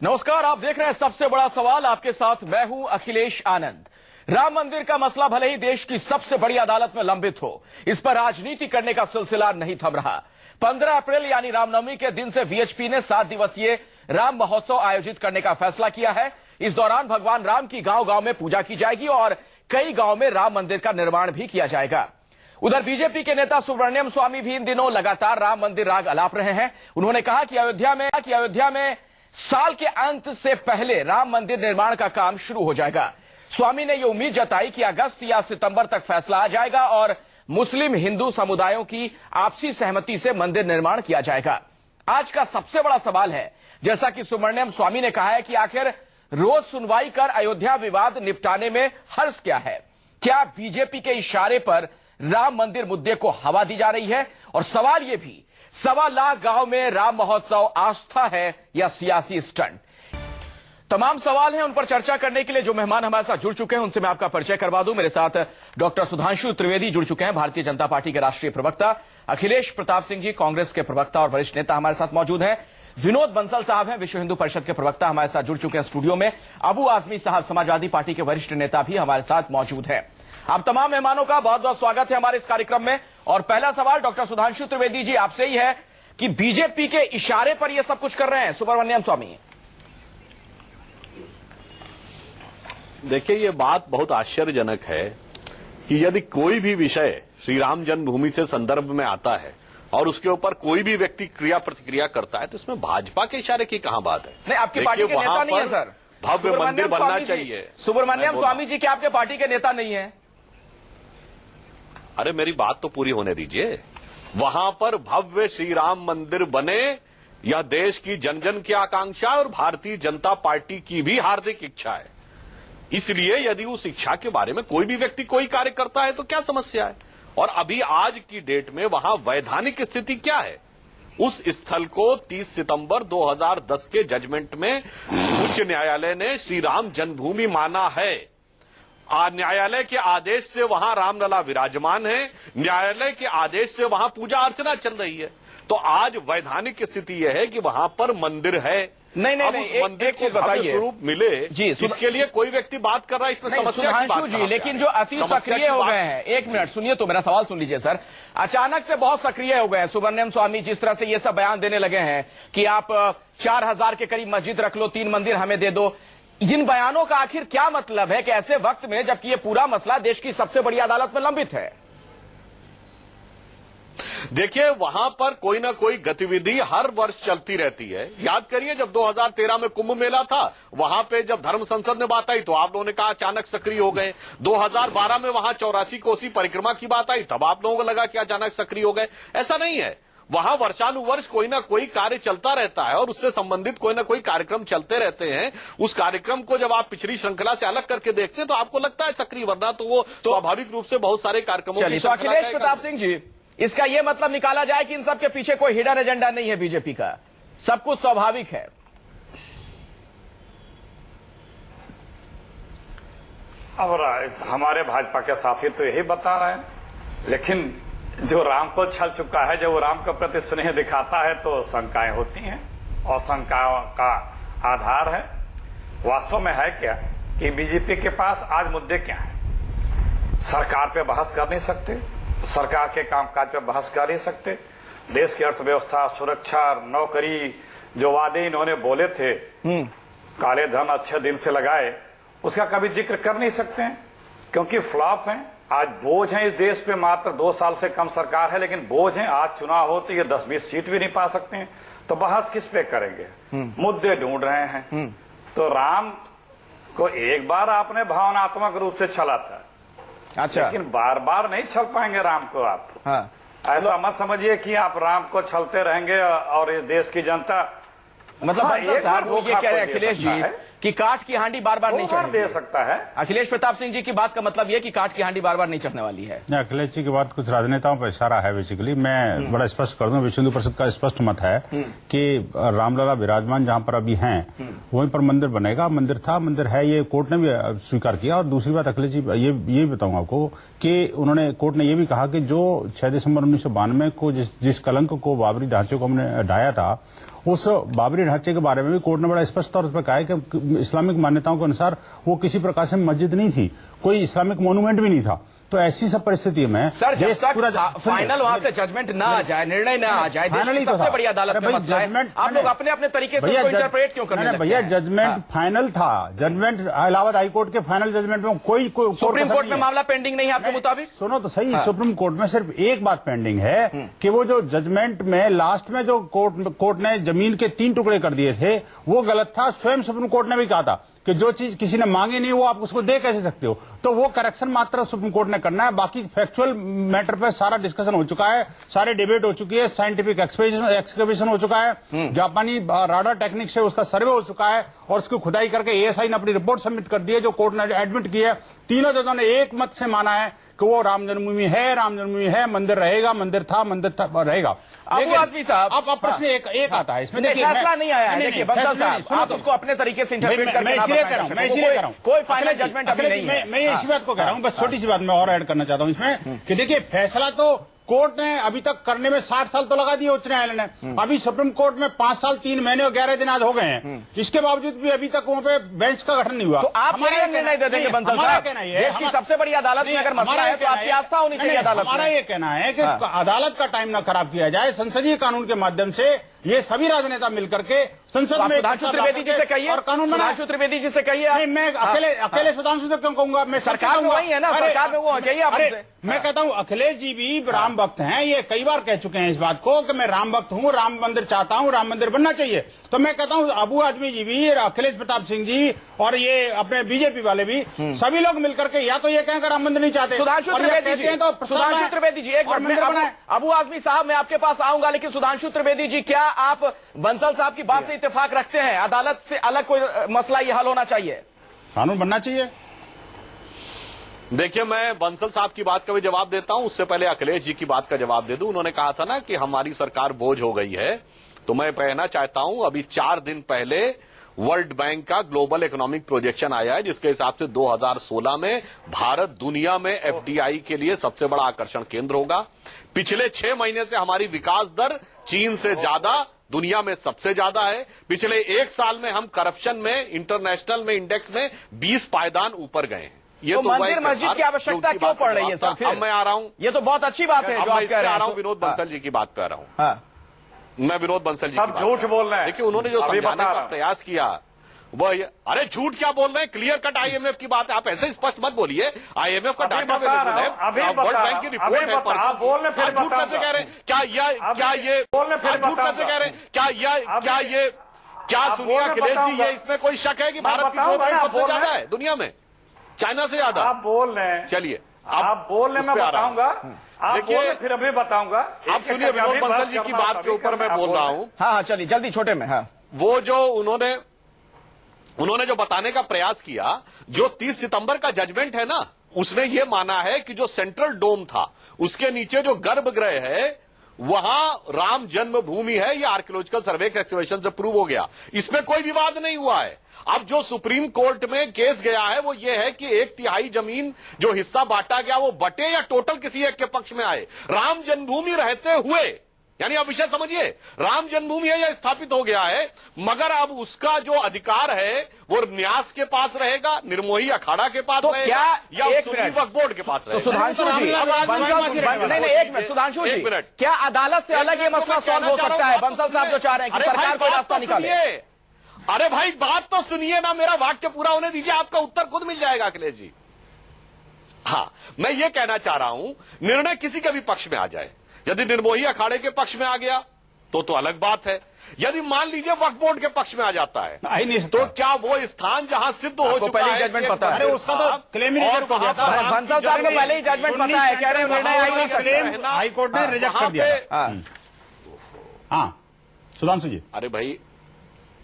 नमस्कार, आप देख रहे हैं सबसे बड़ा सवाल। आपके साथ मैं हूं अखिलेश आनंद। राम मंदिर का मसला भले ही देश की सबसे बड़ी अदालत में लंबित हो, इस पर राजनीति करने का सिलसिला नहीं थम रहा। 15 अप्रैल यानी रामनवमी के दिन से वीएचपी ने 7 दिवसीय राम महोत्सव आयोजित करने का फैसला किया है। इस दौरान भगवान राम की गांव-गांव में पूजा की जाएगी और कई गांव में राम मंदिर का निर्माण भी किया जाएगा। उधर बीजेपी के नेता सुब्रमण्यम स्वामी भी इन दिनों लगातार राम मंदिर राग अलाप रहे हैं। उन्होंने कहा कि अयोध्या में साल के अंत से पहले राम मंदिर निर्माण का काम शुरू हो जाएगा। स्वामी ने यह उम्मीद जताई कि अगस्त या सितंबर तक फैसला आ जाएगा और मुस्लिम हिंदू समुदायों की आपसी सहमति से मंदिर निर्माण किया जाएगा। आज का सबसे बड़ा सवाल है, जैसा कि सुब्रमण्यम स्वामी ने कहा है, कि आखिर रोज सुनवाई कर अयोध्या विवाद निपटाने में हर्ष क्या है? क्या बीजेपी के इशारे पर राम मंदिर मुद्दे को हवा दी जा रही है? और सवाल यह भी, 1.25 लाख गांव में राम महोत्सव आस्था है या सियासी स्टंट? तमाम सवाल हैं, उन पर चर्चा करने के लिए जो मेहमान हमारे साथ जुड़ चुके हैं उनसे मैं आपका परिचय करवा दूं। मेरे साथ डॉक्टर सुधांशु त्रिवेदी जुड़ चुके हैं, भारतीय जनता पार्टी के राष्ट्रीय प्रवक्ता। अखिलेश प्रताप सिंह जी, कांग्रेस के प्रवक्ता और वरिष्ठ नेता हमारे साथ मौजूद हैं। विनोद बंसल साहब हैं, विश्व हिंदू परिषद के प्रवक्ता, हमारे साथ जुड़ चुके हैं स्टूडियो में। अबू आजमी साहब, समाजवादी पार्टी के वरिष्ठ नेता, भी हमारे साथ मौजूद हैं। आप तमाम मेहमानों का बहुत बहुत स्वागत है हमारे इस कार्यक्रम में। और पहला सवाल डॉक्टर सुधांशु त्रिवेदी जी आपसे ही है कि बीजेपी के इशारे पर यह सब कुछ कर रहे हैं सुब्रमण्यम स्वामी। देखिए, ये बात बहुत आश्चर्यजनक है कि यदि कोई भी विषय श्री राम जन्मभूमि से संदर्भ में आता है और उसके ऊपर कोई भी व्यक्ति क्रिया प्रतिक्रिया करता है तो इसमें भाजपा के इशारे की कहां बात है? नहीं, आपकी पार्टी के नेता नहीं है सर। भव्य मंदिर बनना चाहिए। सुब्रमण्यम स्वामी जी क्या आपके पार्टी के नेता नहीं है? अरे मेरी बात तो पूरी होने दीजिए। वहां पर भव्य श्री राम मंदिर बने, यह देश की जन जन की आकांक्षा और भारतीय जनता पार्टी की भी हार्दिक इच्छा है। इसलिए यदि उस इच्छा के बारे में कोई भी व्यक्ति कोई कार्य करता है तो क्या समस्या है? और अभी आज की डेट में वहां वैधानिक स्थिति क्या है? उस स्थल को 30 सितंबर 2010 के जजमेंट में उच्च न्यायालय ने श्री राम जन्मभूमि माना है। न्यायालय के आदेश से वहां रामलला विराजमान है, न्यायालय के आदेश से वहां पूजा अर्चना चल रही है। तो आज वैधानिक स्थिति यह है कि वहां पर मंदिर है। नहीं, उस मंदिर को भव्य स्वरूप मिले जी, इसके लिए कोई व्यक्ति बात कर रहा है, इसमें समस्या की बात जी। लेकिन जो अति सक्रिय हो गए हैं, एक मिनट सुनिए तो, मेरा सवाल सुन लीजिए सर। अचानक से बहुत सक्रिय हो गए हैं सुब्रमण्यम स्वामी, जिस तरह से ये सब बयान देने लगे हैं कि आप 4000 के करीब मस्जिद रख लो, 3 मंदिर हमें दे दो। इन बयानों का आखिर क्या मतलब है कि ऐसे वक्त में जबकि ये पूरा मसला देश की सबसे बड़ी अदालत में लंबित है? देखिए, वहां पर कोई ना कोई गतिविधि हर वर्ष चलती रहती है। याद करिए, जब 2013 में कुंभ मेला था, वहां पे जब धर्म संसद ने बात आई तो आप लोगों ने कहा अचानक सक्रिय हो गए। 2012 में वहां 84 कोसी परिक्रमा की बात आई, तब आप लोगों को लगा कि अचानक सक्रिय हो गए। ऐसा नहीं है, वहां वर्षानुवर्ष कोई ना कोई कार्य चलता रहता है और उससे संबंधित कोई ना कोई कार्यक्रम चलते रहते हैं। उस कार्यक्रम को जब आप पिछली श्रृंखला से अलग करके देखते हैं तो आपको लगता है सक्रिय, वरना तो वो स्वाभाविक रूप से बहुत सारे कार्यक्रमों की श्रृंखला। अखिलेश प्रताप सिंह जी, इसका यह मतलब निकाला जाए कि इन सब के पीछे कोई हिडन एजेंडा नहीं है बीजेपी का, सब कुछ स्वाभाविक है? अब हमारे भाजपा के साथी तो यही बता रहे हैं, लेकिन जो राम को छल चुका है, जो राम के प्रति स्नेह दिखाता है, तो शंकाएं होती हैं और शंकाओं का आधार है। वास्तव में है क्या कि बीजेपी के पास आज मुद्दे क्या हैं? सरकार पे बहस कर नहीं सकते, सरकार के कामकाज पे बहस कर नहीं सकते, देश की अर्थव्यवस्था, सुरक्षा, नौकरी, जो वादे इन्होंने बोले थे, काले धन अच्छे दिन से लगाए, उसका कभी जिक्र कर नहीं सकते हैं क्योंकि फ्लॉप है। आज बोझ है इस देश पे, मात्र 2 साल से कम सरकार है, लेकिन बोझ है। आज चुनाव हो तो ये 10-20 सीट भी नहीं पा सकते हैं, तो बहस किस पे करेंगे? मुद्दे ढूंढ रहे हैं। तो राम को एक बार आपने भावनात्मक रूप से छला था, अच्छा, लेकिन बार बार नहीं छल पाएंगे राम को आप। हाँ। ऐसा मत समझिए कि आप राम को छलते रहेंगे और ये देश की जनता, मतलब हाँ, ये कह रहे हैं अखिलेश जी कि काठ की हांडी बार बार नहीं चढ़ने दे सकता है। अखिलेश प्रताप सिंह जी की बात का मतलब ये कि काठ की हांडी बार बार नहीं चढ़ने वाली है। अखिलेश जी की बात कुछ राजनेताओं पर इशारा है। बेसिकली मैं बड़ा स्पष्ट कर दूं, विश्व हिंदू परिषद का स्पष्ट मत है कि रामलला विराजमान जहां पर अभी हैं वहीं पर मंदिर बनेगा। मंदिर था, मंदिर है, ये कोर्ट ने भी स्वीकार किया। और दूसरी बात अखिलेश जी, ये बताऊं आपको कि उन्होंने, कोर्ट ने ये भी कहा कि जो 6 दिसंबर 1992 को जिस कलंक को बाबरी ढांचे को हमने ढाया था, उस बाबरी ढांचे के बारे में भी कोर्ट ने बड़ा स्पष्ट तौर पर कहा है कि इस्लामिक मान्यताओं के अनुसार वो किसी प्रकार से मस्जिद नहीं थी, कोई इस्लामिक मोन्यूमेंट भी नहीं था। तो ऐसी सब परिस्थिति में सर, जब तक फाइनल वहां से जजमेंट ना आ जाए, निर्णय ना आ जाए, देश की सबसे बड़ी अदालत में मसला है, आप लोग अपने अपने तरीके से उसको इंटरप्रेट क्यों करने लगते हैं? भैया जजमेंट फाइनल था, जजमेंट इलाहाबाद हाईकोर्ट के फाइनल जजमेंट में कोई सुप्रीम कोर्ट में मामला पेंडिंग नहीं है आपके मुताबिक? सुनो तो सही, सुप्रीम कोर्ट में सिर्फ एक बात पेंडिंग है कि वो जो जजमेंट में लास्ट में जो कोर्ट ने जमीन के 3 टुकड़े कर दिए थे वो गलत था। स्वयं सुप्रीम कोर्ट ने भी कहा था कि जो चीज किसी ने मांगी नहीं वो आप उसको दे कैसे सकते हो, तो वो करेक्शन मात्र सुप्रीम कोर्ट ने करना है। बाकी फैक्चुअल मैटर पे सारा डिस्कशन हो चुका है, सारे डिबेट हो चुकी है, साइंटिफिक एक्सकवेशन हो चुका है, जापानी राडार टेक्निक से उसका सर्वे हो चुका है और उसकी खुदाई करके एएसआई ने अपनी रिपोर्ट सबमिट कर दी है जो कोर्ट ने एडमिट की है। तीनों जजों ने एक मत से माना है कि वो राम जन्मभूमि है, राम जन्मभूमि है, मंदिर रहेगा, मंदिर था, रहेगा। अबू आजमी साहब, अब प्रश्न एक आता है इसमें, देखिए फैसला नहीं आया है, देखिए बंसल साहब आप उसको अपने तरीके से इंटरप्रेट करके, मैं इसीलिए कह रहा हूं कोई फाइनल जजमेंट अभी नहीं है। मैं इसी बात को कह रहा हूं, बस छोटी सी बात मैं और ऐड करना चाहता हूं इसमें कि देखिए फैसला तो कोर्ट ने अभी तक करने में 60 साल तो लगा दिए उच्च न्यायालय ने। अभी सुप्रीम कोर्ट में 5 साल 3 महीने और 11 दिन आज हो गए हैं, इसके बावजूद भी अभी तक वहां पे बेंच का गठन नहीं हुआ। तो आप हमारा निर्णय दे देंगे बंसल साहब, देश की सबसे बड़ी अदालत में अगर मसला है तो आपकी आस्था होनी चाहिए अदालत में। हमारा ये कहना है कि अदालत का टाइम ना खराब किया जाए, संसदीय कानून के माध्यम से ये सभी राजनेता मिलकर के संसद में सुधांशु त्रिवेदी जी से कहिए और कानून बनाए। सुधांशु त्रिवेदी जी से कहिए। मैं अकेले सुधांशु से क्यों कहूंगा, मैं सरकार में वही है ना, सरकार में वो कहिए आप। मैं कहता हूं अखिलेश जी भी राम भक्त हैं, ये कई बार कह चुके हैं इस बात को कि मैं राम भक्त हूं, राम मंदिर चाहता हूं, राम मंदिर बनना चाहिए। तो मैं कहता हूं अबू आजमी जी भी, अखिलेश प्रताप सिंह जी और ये अपने बीजेपी वाले भी सभी लोग मिलकर के या तो ये कहें कि राम मंदिर नहीं चाहते, सुधांशु त्रिवेदी जी, तो सुधांशु त्रिवेदी जी एक मंदिर बनाए। अबू आजमी साहब मैं आपके पास आऊंगा, लेकिन सुधांशु त्रिवेदी जी क्या आप बंसल साहब की बात से इत्तेफाक रखते हैं, अदालत से अलग कोई मसला ये हल होना चाहिए, कानून बनना चाहिए? देखिए मैं बंसल साहब की बात का भी जवाब देता हूं, उससे पहले अखिलेश जी की बात का जवाब दे दूं। उन्होंने कहा था ना कि हमारी सरकार बोझ हो गई है, तो मैं कहना चाहता हूं अभी 4 दिन पहले वर्ल्ड बैंक का ग्लोबल इकोनॉमिक प्रोजेक्शन आया है जिसके हिसाब से 2016 में भारत दुनिया में एफडीआई के लिए सबसे बड़ा आकर्षण केंद्र होगा। पिछले 6 महीने से हमारी विकास दर चीन से ज्यादा, दुनिया में सबसे ज्यादा है। पिछले 1 साल में हम करप्शन में इंटरनेशनल में इंडेक्स में 20 पायदान ऊपर गए हैं। ये तो मंदिर मस्जिद की आवश्यकता क्यों पड़ रही है सर? फिर अब मैं आ रहा हूं, ये तो बहुत अच्छी बात है जो आप कह रहे हैं। विनोद बंसल जी की बात कर रहा हूं। मैं विनोद बंसल जी सब झूठ बोल रहे हैं। देखिए उन्होंने जो समझाने का प्रयास किया वह, अरे झूठ क्या बोल रहे हैं, क्लियर कट आईएमएफ की बात है, आप ऐसे स्पष्ट मत बोलिए। आईएमएफ का डाटा अवेलेबल है, वर्ल्ड बैंक की रिपोर्ट है परसों। झूठ कैसे कह रहे हैं? क्या ये झूठ कैसे कह रहे हैं? क्या सुनिए अखिलेश जी, ये इसमें कोई शक है कि भारत की ग्रोथ रेट सबसे ज्यादा है दुनिया में, चाइना से ज्यादा? आप बोल रहे हैं, चलिए आप बोल रहे, मैं बताऊंगा। आप बोल फिर अभी बताऊंगा। आप सुनिए, विनोद बंसल जी की बात के ऊपर मैं बोल रहा हूं। हाँ चलिए जल्दी छोटे में। हाँ, वो जो उन्होंने जो बताने का प्रयास किया, जो 30 सितंबर का जजमेंट है ना, उसने ये माना है कि जो सेंट्रल डोम था उसके नीचे जो गर्भगृह है वहां राम जन्मभूमि है, ये आर्कियोलॉजिकल सर्वे एक्सकवेशन से प्रूव हो गया। इसमें कोई विवाद नहीं हुआ है। अब जो सुप्रीम कोर्ट में केस गया है वो ये है कि 1/3 जमीन जो हिस्सा बांटा गया वो बटे या टोटल किसी एक के पक्ष में आए। राम जन्मभूमि रहते हुए, यानी अब विषय समझिए, राम जन्मभूमि है या स्थापित हो गया है, मगर अब उसका जो अधिकार है वो न्यास के पास रहेगा, निर्मोही अखाड़ा के पास तो रहेगा क्या या सुन्नी वक्फ बोर्ड के पास रहेगा? तो सुधांशु जी, नहीं एक मिनट सुधांशु जी, क्या अदालत से अलग ये मसला सॉल्व हो सकता है? बंसल साहब जो चाह रहे हैं कि सरकार कोई रास्ता निकाले। अरे भाई बात तो सुनिए ना, मेरा वाक्य पूरा होने दीजिए, आपका उत्तर खुद मिल जाएगा अखिलेश जी। हाँ, मैं ये कहना चाह रहा हूं, निर्णय किसी के भी पक्ष में आ जाए, यदि निर्मोही अखाड़े के पक्ष में आ गया तो अलग बात है। यदि मान लीजिए वक्फ बोर्ड के पक्ष में आ जाता है तो क्या वो स्थान जहां सिद्ध हो चुका है, जजमेंट पता है, उसका तो क्लेम ही रिजेक्ट हो गया था। बंसल साहब को पहले ही जजमेंट पता है, कह रहे हैं निर्णय आई नहीं सकता। हाईकोर्ट ने रिजेक्ट कर दिया। हाँ सुधांशु जी, अरे भाई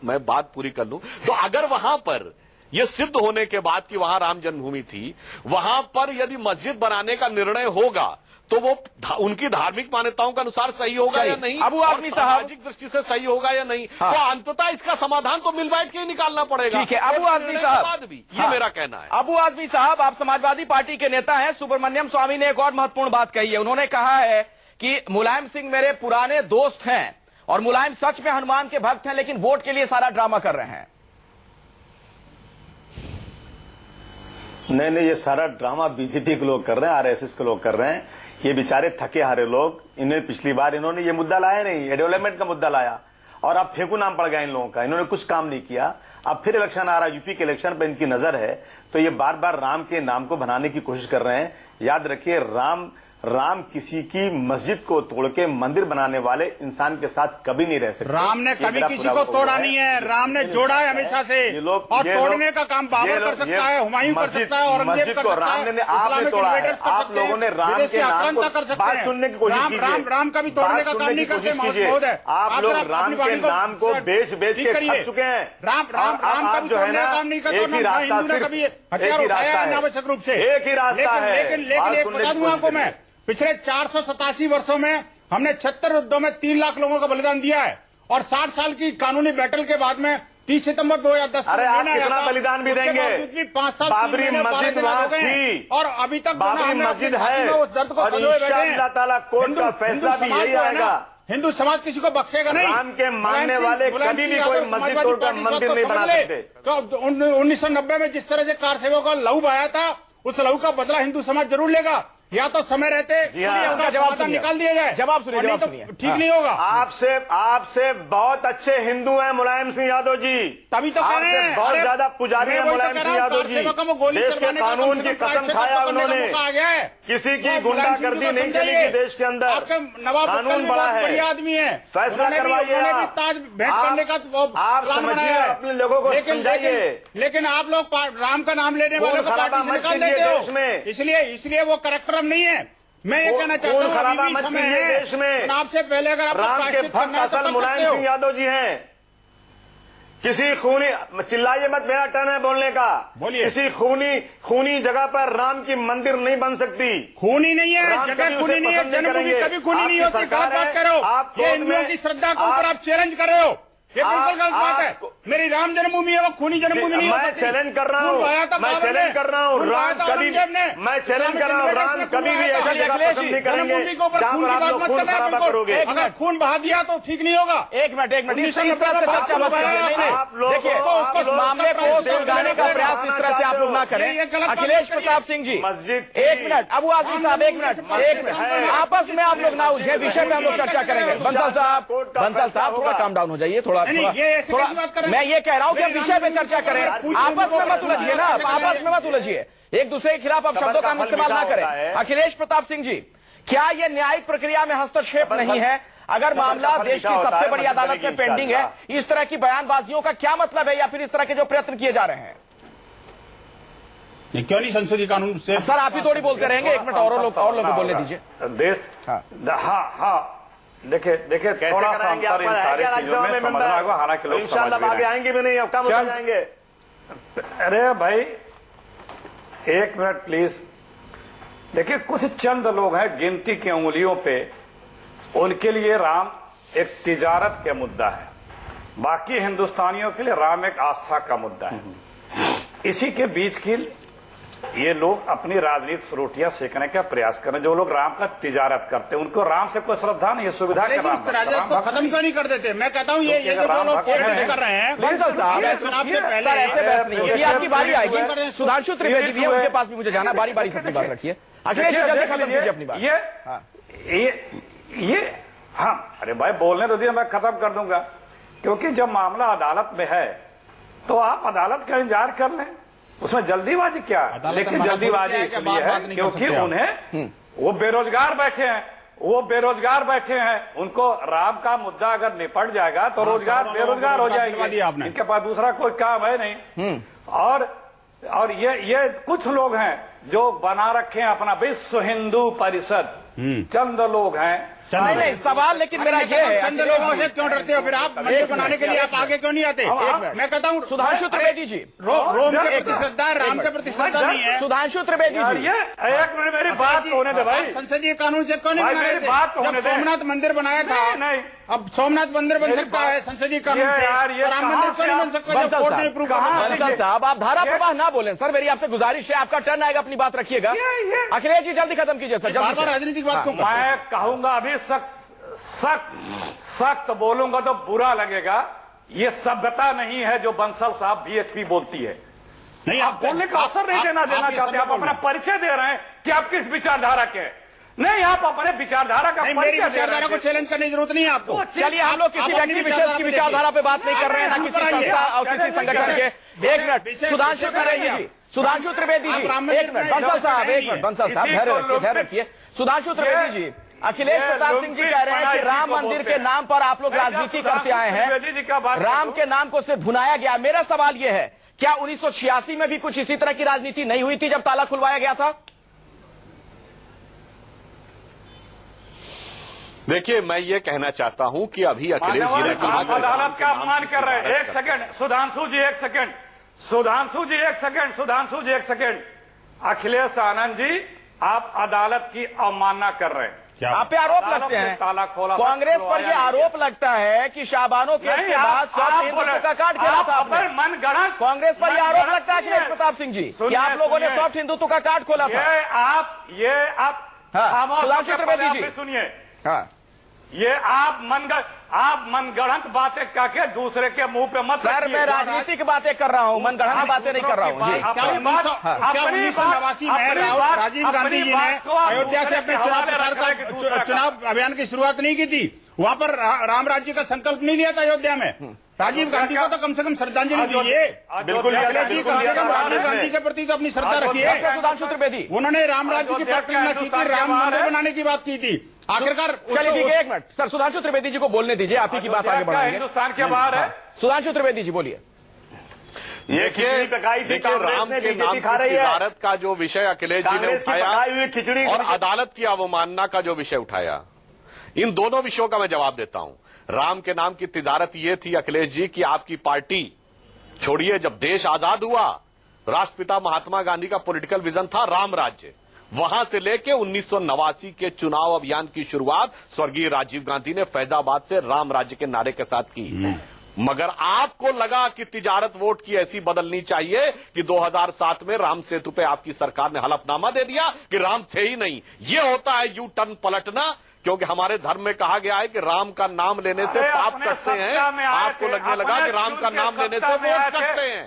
मैं बात पूरी कर लूं तो अगर वहां पर यह सिद्ध होने के बाद कि वहां राम जन्मभूमि थी, वहां पर यदि मस्जिद बनाने का निर्णय होगा तो वो उनकी धार्मिक मान्यताओं के अनुसार सही होगा या नहीं, अबू आजमी साहब सामाजिक दृष्टि से सही होगा या नहीं, तो अंततः इसका समाधान तो मिल बैठ के ही निकालना पड़ेगा। ठीक है अबू आजमी साहब, ये मेरा कहना है। अबू आजमी साहब, आप समाजवादी पार्टी के नेता हैं। सुब्रमण्यम स्वामी ने एक और महत्वपूर्ण बात कही है। उन्होंने कहा है कि मुलायम सिंह मेरे पुराने दोस्त हैं और मुलायम सच में हनुमान के भक्त हैं लेकिन वोट के लिए सारा ड्रामा कर रहे हैं। नहीं, ये सारा ड्रामा बीजेपी के लोग कर रहे हैं, आरएसएस के लोग कर रहे हैं। ये बेचारे थके हारे लोग, इन्हें पिछली बार इन्होंने ये मुद्दा लाया नहीं, ये डेवलपमेंट का मुद्दा लाया और अब फेंकू नाम पड़ गया इन लोगों का। इन्होंने कुछ काम नहीं किया। अब फिर इलेक्शन आ रहा है, यूपी के इलेक्शन पर इनकी नजर है, तो ये बार बार राम के नाम को बनाने की कोशिश कर रहे हैं। याद रखिए, राम किसी की मस्जिद को तोड़ के मंदिर बनाने वाले इंसान के साथ कभी नहीं रह सकते। राम ने कभी किसी को तोड़ा नहीं है, राम ने जोड़ा है हमेशा से। और तोड़ने का काम बाबर कर सकता है, हुमायूं कर सकता है, औरंगजेब कर सकता है, इस्लामिक इन्वेडर्स कर सकते हैं, लोगों ने राम के नाम को कर सकते हैं। सुनने की कोशिश कीजिए। राम का भी तोड़ने का काम नहीं करते, मौजूद है। आप लोग राम के नाम को बेच के थक चुके हैं। राम का भी तोड़ने का काम नहीं करते, हिंदू ने कभी हथियार उठाया है अनावश्यक रूप से। एक ही रास्ता है। लेकिन एक बता दूं आपको मैं, पिछले 487 वर्षों में हमने 76 युद्धों में 3 लाख लोगों का बलिदान दिया है और 60 साल की कानूनी बैटल के बाद में 30 सितंबर 2010 अरे आप कितना बलिदान भी देंगे? 5 साल बाबरी मस्जिद वहां थी और अभी तक बाबरी मस्जिद है उस दर्द को और संजोए बैठे हैं। इंशाअल्लाह ताला कोर्ट का फैसला भी यही आएगा। हिंदू समाज किसी को बख्शेगा नहीं। राम के मानने वाले कभी भी कोई मस्जिद तोड़कर मंदिर नहीं बना सकते। 1990 में जिस तरह से कार सेवकों का लहू बहाया था, उस लहू का बदला हिंदू समाज जरूर लेगा। या तो समय रहते उनका जवाब निकाल दिया जाए। जवाब सुनिए, जवाब सुनिए। ठीक नहीं होगा। आपसे बहुत अच्छे हिंदू हैं मुलायम सिंह यादव जी, तभी तो कह रहे हैं। बहुत ज्यादा पुजारी है मुलायम सिंह यादव जी। देश के कानून की कसम खाया उन्होंने, किसी की गुंडागर्दी नहीं चलेगी देश के अंदर। आपके नवाब कानून बड़ा है, बड़ी आदमी है, फैसला करवाइए। ताज भेंट करने का आप समझिए, अपने लोगों को समझाइए। लेकिन आप लोग राम का नाम लेने वालों को पार्टी से निकाल देते हो। इसलिए वो करेक्टर नहीं है। मैं ये कहना चाहता हूँ, अभी भी समय है देश में। चुनाव से पहले अगर आपको राम के भक्त असल मुलायम सिंह यादव जी हैं। किसी खूनी, चिल्लाइए मत, मेरा टर्न है बोलने का। बोलिए। किसी खूनी जगह पर राम की मंदिर नहीं बन सकती। खूनी नहीं है, जगह खूनी नहीं है, जन्मभूमि कभी खूनी नहीं होती। गलत बात कर रहे हो। ये हिंदुओं की श्रद्धा के ऊपर आप चैलेंज कर रहे हो, ये बिल्कुल गलत बात है। मेरी राम जन्मभूमि है, वो खूनी जन्मभूमि नहीं हो सकती। मैं चैलेंज कर रहा हूँ, मैं चैलेंज कर रहा हूँ। राम कभी, मैं चैलेंज कर रहा हूँ, राम कभी भी ऐसा जगह पसंद नहीं करेंगे जहाँ पर आप लोग खून खराबा करोगे। अगर खून बहा दिया तो ठीक नहीं होगा। एक मिनट इस तरह से चर्चा मत करिए। देखिए, उसको मामले को सुलझाने का प्रयास इस तरह से आप लोग ना करें। अखिलेश प्रताप सिंह जी, एक मिनट। अबू आजमी साहब, एक मिनट। आपस में आप लोग ना उलझे, विषय पे हम लोग चर्चा करेंगे। बंसल साहब थोड़ा काम डाउन हो जाइए, थोड़ा। मैं ये कह रहा हूं कि हम विषय पे चर्चा करें, आपस में मत उलझिए ना, आपस में मत उलझिए, एक दूसरे के खिलाफ आप शब्दों का इस्तेमाल ना करें। अखिलेश प्रताप सिंह जी, क्या यह न्यायिक प्रक्रिया में हस्तक्षेप नहीं है? अगर मामला देश की सबसे बड़ी अदालत में पेंडिंग है, इस तरह की बयानबाजियों का क्या मतलब है, या फिर इस तरह के जो प्रयत्न किए जा रहे हैं? क्यों नहीं संसदीय कानून से? सर आप ही थोड़ी बोलते रहेंगे, एक मिनट और लोग को बोलने दीजिए। देश, हाँ, देखिए थोड़ा सा अंतर इन सारी चीजों में समझना होगा, हालांकि लोग समझ भी आगे आएंगे भी नहीं, अब कम हो जाएंगे। अरे भाई एक मिनट प्लीज। देखिए, कुछ चंद लोग हैं गिनती की उंगलियों पे, उनके लिए राम एक तिजारत का मुद्दा है, बाकी हिंदुस्तानियों के लिए राम एक आस्था का मुद्दा है। इसी के बीच की ये लोग अपनी राजनीतिक रोटियां सेकने का प्रयास कर रहे हैं। जो लोग राम का तिजारत करते हैं, उनको राम से कोई श्रद्धा नहीं है, सुविधा के राम को खत्म क्यों नहीं कर देते? मैं कहता हूँ ये जो लोग कर रहे हैं, बंसल साहब ऐसे बहस नहीं होती। आपकी बारी आएगी, सुधांशु त्रिवेदी भी है, उनके पास भी मुझे जाना। बारी बारी से अपनी बात रखिए। अखिलेश जी जल्दी खत्म कीजिए अपनी बात। ये हाँ, अरे भाई बोलने तो दिया, मैं खत्म कर दूंगा। क्योंकि जब मामला अदालत में है तो आप अदालत का इंतजार कर लें, उसमें जल्दीबाजी क्या है? लेकिन जल्दीबाजी इसलिए है क्योंकि उन्हें वो बेरोजगार बैठे हैं, उनको राम का मुद्दा अगर निपट जाएगा तो रोजगार बेरोजगार हो जाएंगे, इनके पास दूसरा कोई काम है नहीं। और ये कुछ लोग हैं जो बना रखे हैं अपना विश्व हिंदू परिषद, चंद लोग हैं। नहीं, सवाल लेकिन मेरा ये है, चंद लोगों से क्यों डरते हो फिर आप? मंदिर बनाने के लिए आप आगे क्यों नहीं आते? मैं कहता हूँ सुधांशु त्रिवेदी जी, रोम के प्रति श्रद्धा है, राम के प्रति श्रद्धा नहीं है। सुधांशु त्रिवेदी जी, एक मिनट मेरी बात होने दे भाई। संसदीय कानून से क्यों नहीं बना रहे थे? जब सोमनाथ मंदिर बनाया था, अब सोमनाथ मंदिर बन सकता है संसदीय कानून से, राम मंदिर क्यों नहीं बन सकता जब कोर्ट ने प्रूव किया? बंसल साहब आप धारा प्रवाह ना बोलें सर, मेरी आपसे गुजारिश है, आपका टर्न आएगा, अपनी बात रखिएगा। अखिलेश जी जल्दी खत्म कीजिए सर, बार बार राजनीतिक बात क्यों? मैं कहूंगा अभी सख्त बोलूंगा तो बुरा लगेगा। ये सभ्यता नहीं है जो बंसल साहब बीएचपी बोलती है। नहीं, आप बोलने का अवसर नहीं देना चाहते। आप अपना परिचय दे रहे हैं कि आप किस विचारधारा के हैं। नहीं, आप अपने विचारधारा का मेरी परिचय दे विचारधारा रहे को हैं। चैलेंज करने की जरूरत नहीं है आपको। चलिए, हम लोग किसी व्यक्ति विशेष की विचारधारा पे बात नहीं कर रहे हैं, ना किसी संस्था और किसी संगठन के। एक मिनट, सुधांशु त्रिवेदी जी, सुधांशु त्रिवेदी जी, एक मिनट, बंसल साहब, एक मिनट, बंसल साहब, धैर्य रखिए। सुधांशु त्रिवेदी जी, अखिलेश प्रताप सिंह जी कह रहे हैं कि राम मंदिर के नाम पर आप लोग राजनीति करते आए हैं, राम के नाम को सिर्फ भुनाया गया। मेरा सवाल यह है, क्या 1986 में भी कुछ इसी तरह की राजनीति नहीं हुई थी जब ताला खुलवाया गया था? देखिए, मैं ये कहना चाहता हूं कि अभी अखिलेश जी ने कहा आप अदालत का अपमान कर रहे हैं। एक सेकंड सुधांशु जी, एक सेकंड सुधांशु जी, एक सेकंड सुधांशु जी, एक सेकंड। अखिलेश आनंद जी, आप अदालत की अवमानना कर रहे हैं। आप पे आरोप लगते हैं, कांग्रेस पर यह आरोप लगता है कि शाबानो केस के बाद सॉफ्ट हिंदुत्व का कार्ड खेला था आपने। मनगढ़ंत कांग्रेस पर यह आरोप लगता है अखिलेश प्रताप सिंह जी कि आप लोगों ने सॉफ्ट हिंदुत्व का कार्ड खोला था। ये आप सुधांशु त्रिवेदी जी सुनिए, हाँ, ये आप मनगढ़ंत बातें करके दूसरे के मुंह पे मत सर, मैं राजनीतिक बातें कर रहा हूं, मनगढ़ंत बातें नहीं कर रहा हूं जी। क्या 1989 में राजीव गांधी जी ने अयोध्या से अपने चुनाव अभियान की शुरुआत नहीं की थी? वहां पर राम राज्य का संकल्प नहीं लिया था अयोध्या में? राजीव गांधी को तो कम से कम श्रद्धांजलि दीजिए। बिल्कुल, अखिलेश जी, कम से कम राजीव गांधी के प्रति तो अपनी श्रद्धा रखिए। सुधांशु त्रिवेदी, उन्होंने राम राज्य की परिकल्पना की थी, राम मंदिर बनाने की बात की थी। आखिरकार चलिए ठीक है, एक मिनट सर, सुधांशु त्रिवेदी जी को बोलने दीजिए, आप ही की बात आगे बढ़ाएंगे। हिंदुस्तान के बाहर है। सुधांशु त्रिवेदी जी बोलिए। देखिए, राम के नाम की तिजारत का जो विषय अखिलेश जी ने उठाया और अदालत की अवमानना का जो विषय उठाया, इन दोनों विषयों का मैं जवाब देता हूं। राम के नाम की तिजारत ये थी अखिलेश जी कि आपकी पार्टी, छोड़िए, जब देश आजाद हुआ, राष्ट्रपिता महात्मा गांधी का पॉलिटिकल विजन था राम राज्य। वहां से लेके 1989 के चुनाव अभियान की शुरुआत स्वर्गीय राजीव गांधी ने फैजाबाद से राम राज्य के नारे के साथ की। मगर आपको लगा कि तिजारत वोट की ऐसी बदलनी चाहिए कि 2007 में राम सेतु पे आपकी सरकार ने हलफनामा दे दिया कि राम थे ही नहीं। ये होता है यू टर्न पलटना, क्योंकि हमारे धर्म में कहा गया है कि राम का नाम लेने से पाप कटते हैं। आपको लगने लगा कि राम का नाम लेने से वोट कटते हैं।